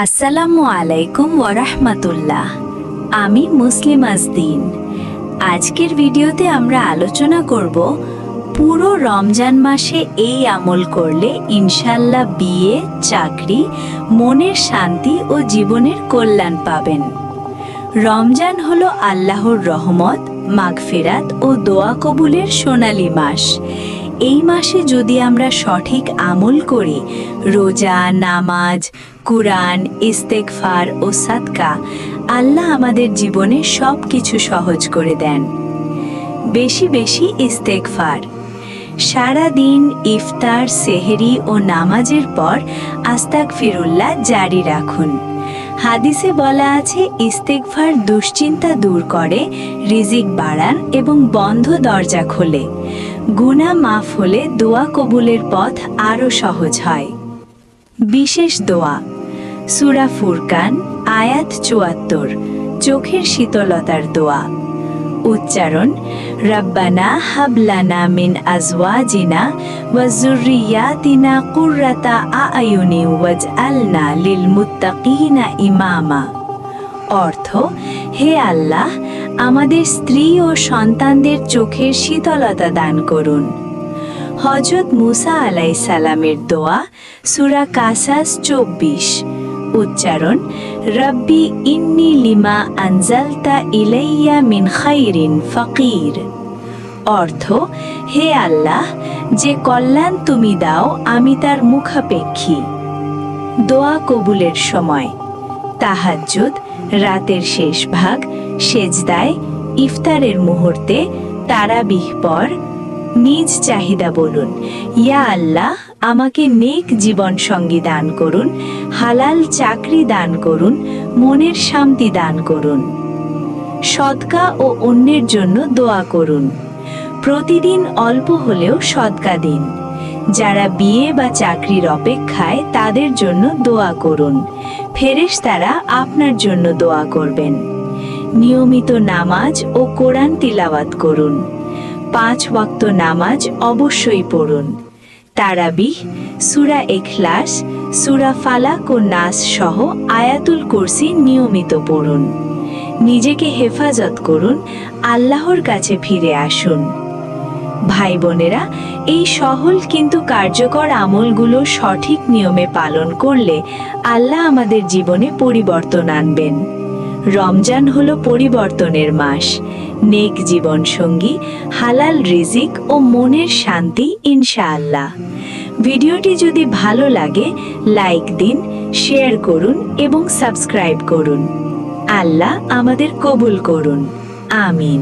আসসালামু আলাইকুম ওয়ারাহমাতুল্লাহ। আমি মুসলিম আজদিন। আজকের ভিডিওতে আমরা আলোচনা করব পুরো রমজান মাসে এই আমল করলে ইনশাল্লাহ বিয়ে, চাকরি, মনের শান্তি ও জীবনের কল্যাণ পাবেন। রমজান হলো আল্লাহর রহমত, মাগফিরাত ও দোয়া কবুলের সোনালী মাস। এই মাসে যদি আমরা সঠিক আমল করি, রোজা, নামাজ, কুরআন, ইস্তেগফার ও সাদকা, আল্লাহ আমাদের জীবনে সব কিছু সহজ করে দেন। বেশি বেশি ইস্তেগফার। সারা দিন ইফতার, সেহরি ও নামাজের পর আস্তাগফিরুল্লাহ জারি রাখুন। হাদিসে বলা আছে, ইস্তেগফার দুশ্চিন্তা দূর করে, রিজিক বাড়ান এবং বন্ধ দরজা খোলে। গুনাহ মাফ হলে দোয়া কবুলের পথ আরও সহজ হয়। বিশেষ দোয়া। সূরা ফুরকান আয়াত ৭৪, চোখের শীতলতার দোয়া। উচ্চারণ: রব্বানা হাব লানা মিন আজওয়াজিনা ওয়া যুররিয়াতিনা কুররাতা আ'য়ুনি ওয়াজআলনা লিল মুত্তাকিনা ইমামা। অর্থ: হে আল্লাহ, আমাদের স্ত্রী ও সন্তানদের চোখের শীতলতা দান করুন। হযরত মুসা আলাইহিস সালামের দোয়া। সূরা কাসাস ২৪। উচ্চারণ: রব্বি ইন্নী লিমা আনজালতা ইলাইয়া মিন খাইরিন ফাকির। অর্থ: হে আল্লাহ, যে কল্যাণ তুমি দাও আমি তার মুখাপেক্ষী। দোয়া কবুলের সময়। তাহাজ্জুদ, রাতের শেষ ভাগ, সেজদায়, ইফতারের মুহূর্তে, তারাবিহ পর। নিজ চাহিদা বলুন, ইয়া আল্লাহ, আমাকে নেক জীবন সঙ্গী দান করুন, হালাল চাকরি দান করুন, মনের শান্তি দান করুন। সদকা ও অন্যের জন্য দোয়া করুন। প্রতিদিন অল্প হলেও সদকা দিন। যারা বিয়ে বা চাকরির অপেক্ষায়, তাদের জন্য দোয়া করুন। ফেরেশতারা আপনার জন্য দোয়া করবেন। নিয়মিত নামাজ ও কোরআন তিলাওয়াত করুন। ৫ ওয়াক্ত নামাজ অবশ্যই পড়ুন। তারাবিহ, সূরা ইখলাস, সূরা ফালাক ও নাস সহ আয়াতুল কুরসি নিয়মিত পড়ুন। নিজেকে হেফাজত করুন, আল্লাহর কাছে ফিরে আসুন। ভাই বোনেরা, এই সহল কিন্তু কার্যকর আমলগুলো সঠিক নিয়মে পালন করলে আল্লাহ আমাদের জীবনে পরিবর্তন আনবেন। রমজান হলো পরিবর্তনের মাস। নেক জীবন সঙ্গী, হালাল রিজিক ও মনের শান্তি ইনশাআল্লাহ। ভিডিওটি যদি ভালো লাগে লাইক দিন, শেয়ার করুন এবং সাবস্ক্রাইব করুন। আল্লাহ আমাদের কবুল করুন। আমিন।